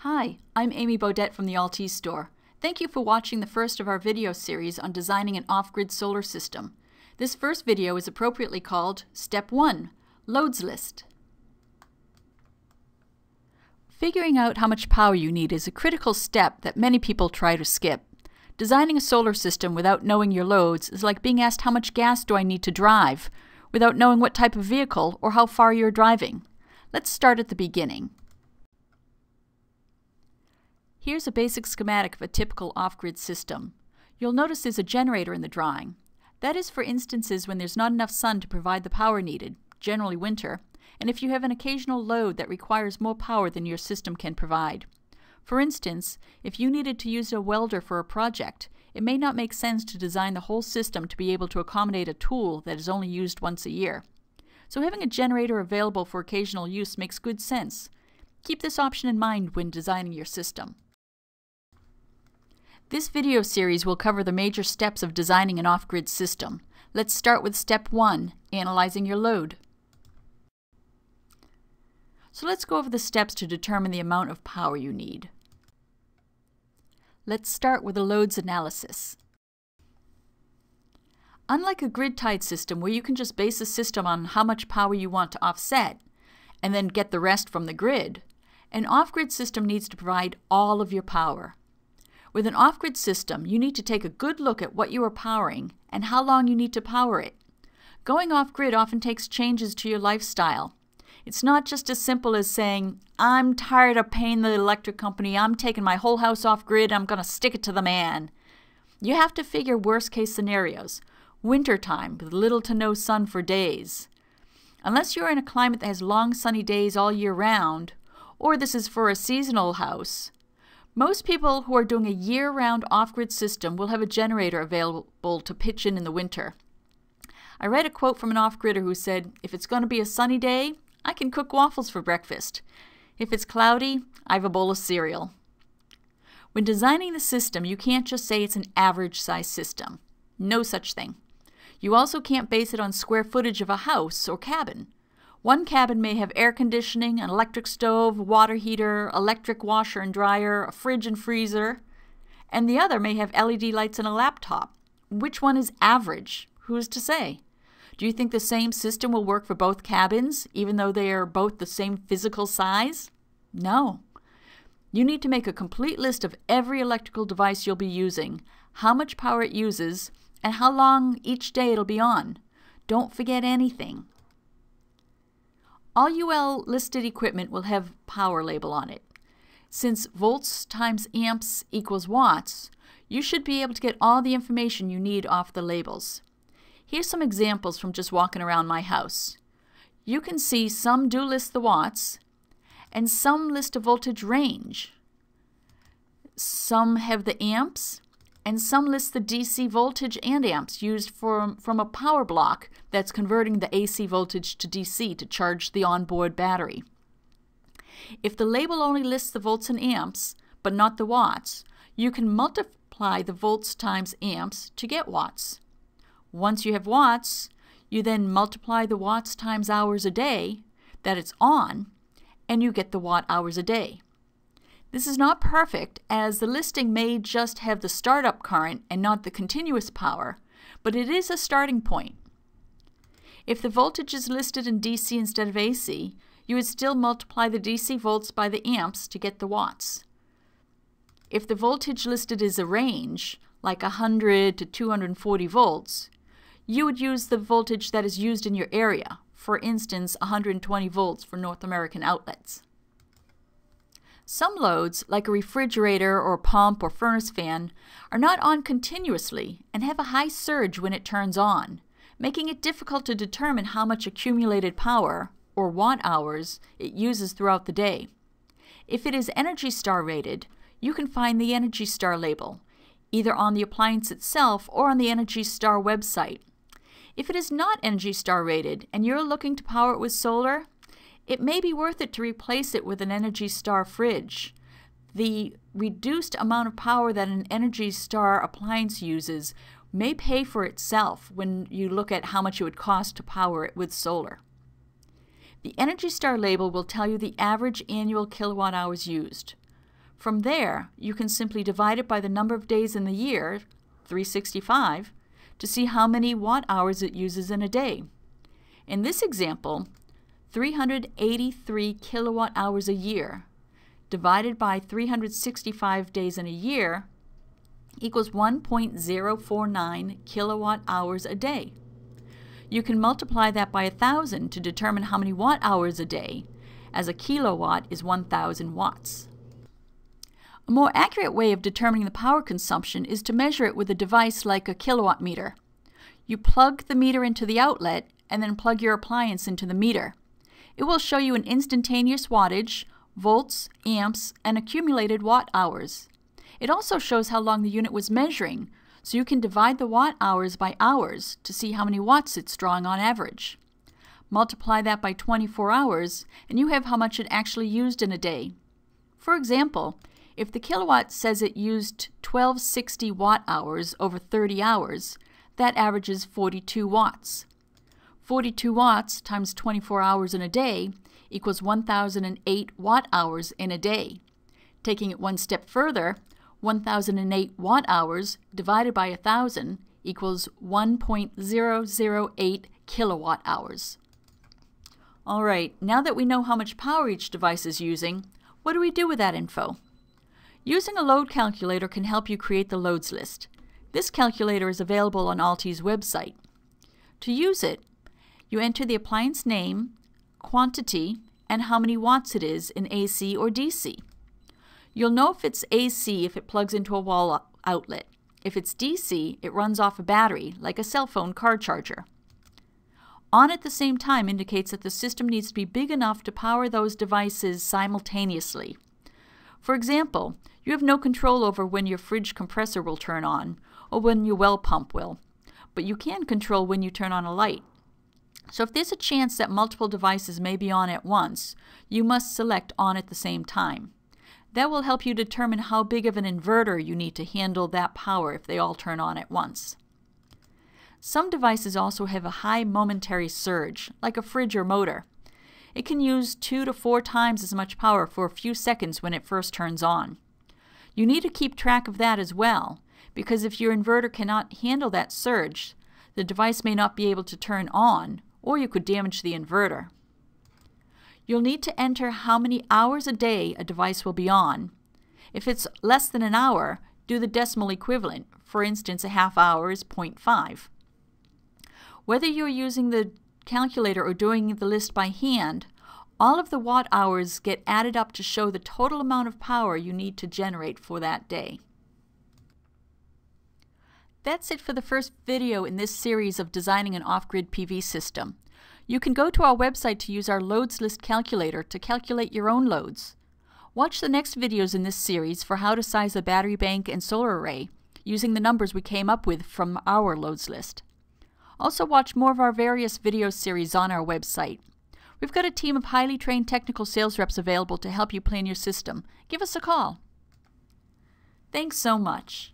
Hi, I'm Amy Bodette from the Altis store. Thank you for watching the first of our video series on designing an off-grid solar system. This first video is appropriately called Step 1, Loads List. Figuring out how much power you need is a critical step that many people try to skip. Designing a solar system without knowing your loads is like being asked how much gas do I need to drive, without knowing what type of vehicle or how far you're driving. Let's start at the beginning. Here's a basic schematic of a typical off-grid system. You'll notice there's a generator in the drawing. That is for instances when there's not enough sun to provide the power needed, generally winter, and if you have an occasional load that requires more power than your system can provide. For instance, if you needed to use a welder for a project, it may not make sense to design the whole system to be able to accommodate a tool that is only used once a year. So having a generator available for occasional use makes good sense. Keep this option in mind when designing your system. This video series will cover the major steps of designing an off-grid system. Let's start with Step 1, analyzing your load. So let's go over the steps to determine the amount of power you need. Let's start with a loads analysis. Unlike a grid-tied system where you can just base a system on how much power you want to offset and then get the rest from the grid, an off-grid system needs to provide all of your power. With an off-grid system, you need to take a good look at what you are powering and how long you need to power it. Going off-grid often takes changes to your lifestyle. It's not just as simple as saying, I'm tired of paying the electric company, I'm taking my whole house off-grid, I'm going to stick it to the man. You have to figure worst-case scenarios. Wintertime with little to no sun for days. Unless you're in a climate that has long sunny days all year round, or this is for a seasonal house, most people who are doing a year-round off-grid system will have a generator available to pitch in the winter. I read a quote from an off-gridder who said, if it's going to be a sunny day, I can cook waffles for breakfast. If it's cloudy, I have a bowl of cereal. When designing the system, you can't just say it's an average-size system. No such thing. You also can't base it on square footage of a house or cabin. One cabin may have air conditioning, an electric stove, water heater, electric washer and dryer, a fridge and freezer, and the other may have LED lights and a laptop. Which one is average? Who's to say? Do you think the same system will work for both cabins, even though they are both the same physical size? No. You need to make a complete list of every electrical device you'll be using, how much power it uses, and how long each day it'll be on. Don't forget anything. All UL listed equipment will have power label on it. Since volts times amps equals watts, you should be able to get all the information you need off the labels. Here's some examples from just walking around my house. You can see some do list the watts, and some list a voltage range. Some have the amps, and some list the DC voltage and amps used from a power block that's converting the AC voltage to DC to charge the onboard battery. If the label only lists the volts and amps, but not the watts, you can multiply the volts times amps to get watts. Once you have watts, you then multiply the watts times hours a day that it's on, and you get the watt hours a day. This is not perfect, as the listing may just have the startup current and not the continuous power, but it is a starting point. If the voltage is listed in DC instead of AC, you would still multiply the DC volts by the amps to get the watts. If the voltage listed is a range, like 100 to 240 volts, you would use the voltage that is used in your area, for instance 120 volts for North American outlets. Some loads, like a refrigerator or pump or furnace fan, are not on continuously and have a high surge when it turns on, making it difficult to determine how much accumulated power, or watt hours, it uses throughout the day. If it is Energy Star rated, you can find the Energy Star label, either on the appliance itself or on the Energy Star website. If it is not Energy Star rated and you're looking to power it with solar, it may be worth it to replace it with an Energy Star fridge. The reduced amount of power that an Energy Star appliance uses may pay for itself when you look at how much it would cost to power it with solar. The Energy Star label will tell you the average annual kilowatt hours used. From there, you can simply divide it by the number of days in the year, 365, to see how many watt-hours it uses in a day. In this example, 383 kilowatt-hours a year divided by 365 days in a year equals 1.049 kilowatt-hours a day. You can multiply that by 1,000 to determine how many watt-hours a day, as a kilowatt is 1,000 watts. A more accurate way of determining the power consumption is to measure it with a device like a kilowatt meter. You plug the meter into the outlet and then plug your appliance into the meter. It will show you an instantaneous wattage, volts, amps, and accumulated watt-hours. It also shows how long the unit was measuring, so you can divide the watt-hours by hours to see how many watts it's drawing on average. Multiply that by 24 hours, and you have how much it actually used in a day. For example, if the kilowatt says it used 1260 watt-hours over 30 hours, that averages 42 watts. 42 watts times 24 hours in a day equals 1,008 watt-hours in a day. Taking it one step further, 1,008 watt-hours divided by 1,000 equals 1.008 kilowatt-hours. All right, now that we know how much power each device is using, what do we do with that info? Using a load calculator can help you create the loads list. This calculator is available on Alti's website. To use it, you enter the appliance name, quantity, and how many watts it is in AC or DC. You'll know if it's AC if it plugs into a wall outlet. If it's DC, it runs off a battery, like a cell phone car charger. On at the same time indicates that the system needs to be big enough to power those devices simultaneously. For example, you have no control over when your fridge compressor will turn on or when your well pump will, but you can control when you turn on a light. So if there's a chance that multiple devices may be on at once, you must select on at the same time. That will help you determine how big of an inverter you need to handle that power if they all turn on at once. Some devices also have a high momentary surge, like a fridge or motor. It can use 2 to 4 times as much power for a few seconds when it first turns on. You need to keep track of that as well, because if your inverter cannot handle that surge, the device may not be able to turn on, or you could damage the inverter. You'll need to enter how many hours a day a device will be on. If it's less than an hour, do the decimal equivalent. For instance, a half hour is 0.5. Whether you're using the calculator or doing the list by hand, all of the watt hours get added up to show the total amount of power you need to generate for that day. That's it for the first video in this series of designing an off-grid PV system. You can go to our website to use our loads list calculator to calculate your own loads. Watch the next videos in this series for how to size a battery bank and solar array using the numbers we came up with from our loads list. Also watch more of our various video series on our website. We've got a team of highly trained technical sales reps available to help you plan your system. Give us a call. Thanks so much.